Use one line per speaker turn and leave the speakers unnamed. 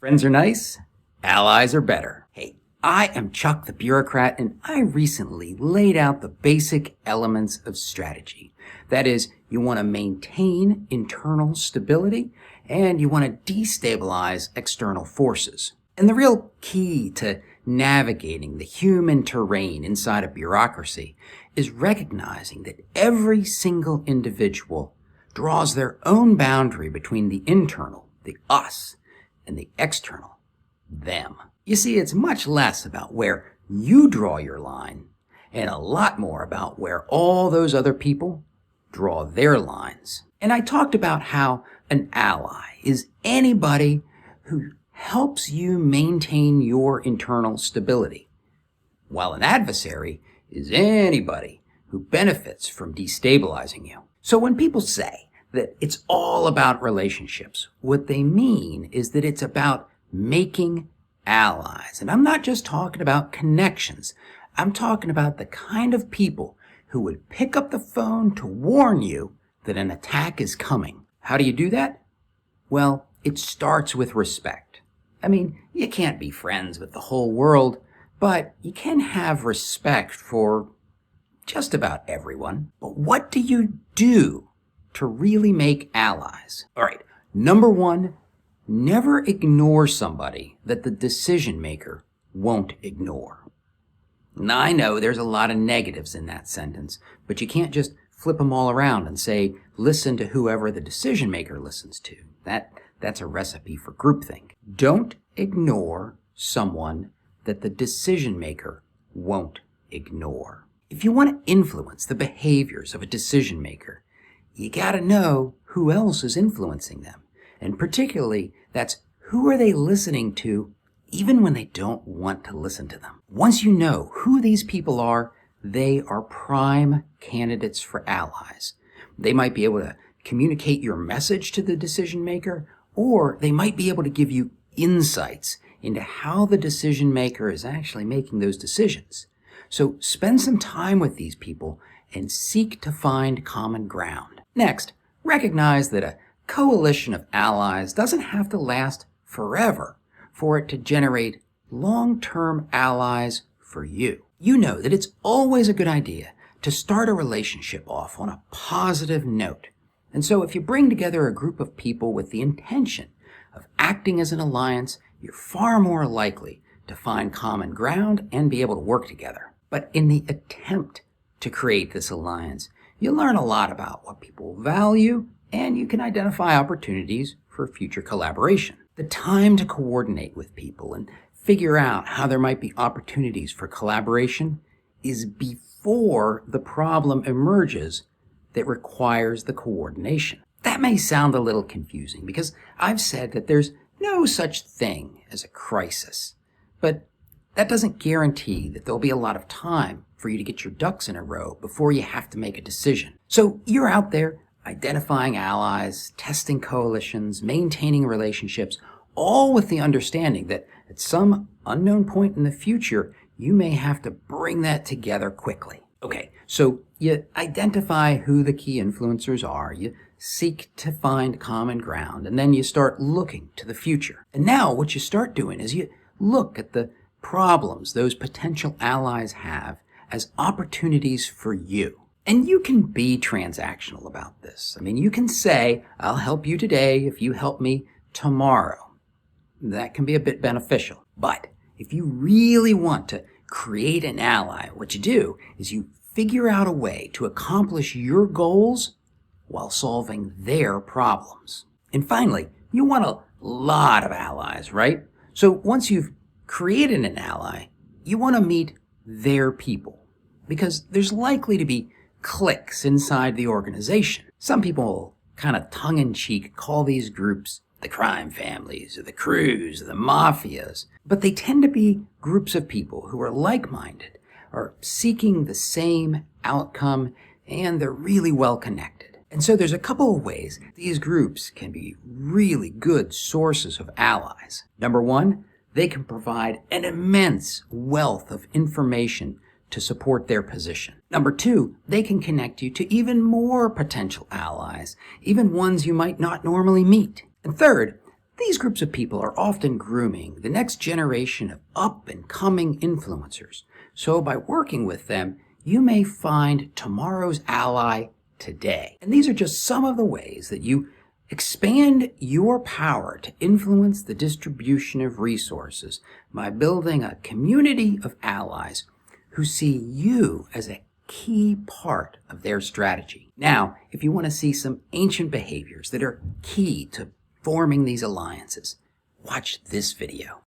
Friends are nice, allies are better. Hey, I am Chuck the Bureaucrat, and I recently laid out the basic elements of strategy. That is, you want to maintain internal stability, and you want to destabilize external forces. And the real key to navigating the human terrain inside a bureaucracy is recognizing that every single individual draws their own boundary between the internal, the us, and the external, them. You see, it's much less about where you draw your line and a lot more about where all those other people draw their lines. And I talked about how an ally is anybody who helps you maintain your internal stability, while an adversary is anybody who benefits from destabilizing you. So when people say that it's all about relationships, what they mean is that it's about making allies. And I'm not just talking about connections. I'm talking about the kind of people who would pick up the phone to warn you that an attack is coming. How do you do that? Well, it starts with respect. I mean, you can't be friends with the whole world, but you can have respect for just about everyone. But what do you do to really make allies? All right, number one, never ignore somebody that the decision maker won't ignore. Now, I know there's a lot of negatives in that sentence, but you can't just flip them all around and say, listen to whoever the decision maker listens to. That's a recipe for groupthink. Don't ignore someone that the decision maker won't ignore. If you want to influence the behaviors of a decision maker, you gotta know who else is influencing them. And particularly, that's who are they listening to even when they don't want to listen to them. Once you know who these people are, they are prime candidates for allies. They might be able to communicate your message to the decision maker, or they might be able to give you insights into how the decision maker is actually making those decisions. So spend some time with these people and seek to find common ground. Next, recognize that a coalition of allies doesn't have to last forever for it to generate long-term allies for you. You know that it's always a good idea to start a relationship off on a positive note. And so if you bring together a group of people with the intention of acting as an alliance, you're far more likely to find common ground and be able to work together. But in the attempt to create this alliance, you learn a lot about what people value, and you can identify opportunities for future collaboration. The time to coordinate with people and figure out how there might be opportunities for collaboration is before the problem emerges that requires the coordination. That may sound a little confusing because I've said that there's no such thing as a crisis, but that doesn't guarantee that there'll be a lot of time for you to get your ducks in a row before you have to make a decision. So you're out there identifying allies, testing coalitions, maintaining relationships, all with the understanding that at some unknown point in the future, you may have to bring that together quickly. Okay, so you identify who the key influencers are, you seek to find common ground, and then you start looking to the future. And now what you start doing is you look at the problems those potential allies have as opportunities for you. And you can be transactional about this. I mean, you can say, I'll help you today if you help me tomorrow. That can be a bit beneficial. But if you really want to create an ally, what you do is you figure out a way to accomplish your goals while solving their problems. And finally, you want a lot of allies, right? So once you've created an ally, you want to meet their people, because there's likely to be cliques inside the organization. Some people kind of tongue-in-cheek call these groups the crime families or the crews or the mafias, but they tend to be groups of people who are like-minded, are seeking the same outcome, and they're really well connected. And so there's a couple of ways these groups can be really good sources of allies. Number one, they can provide an immense wealth of information to support their position. Number two, they can connect you to even more potential allies, even ones you might not normally meet. And third, These groups of people are often grooming the next generation of up-and-coming influencers. So by working with them, you may find tomorrow's ally today. And these are just some of the ways that you expand your power to influence the distribution of resources by building a community of allies who see you as a key part of their strategy. Now, if you want to see some ancient behaviors that are key to forming these alliances, watch this video.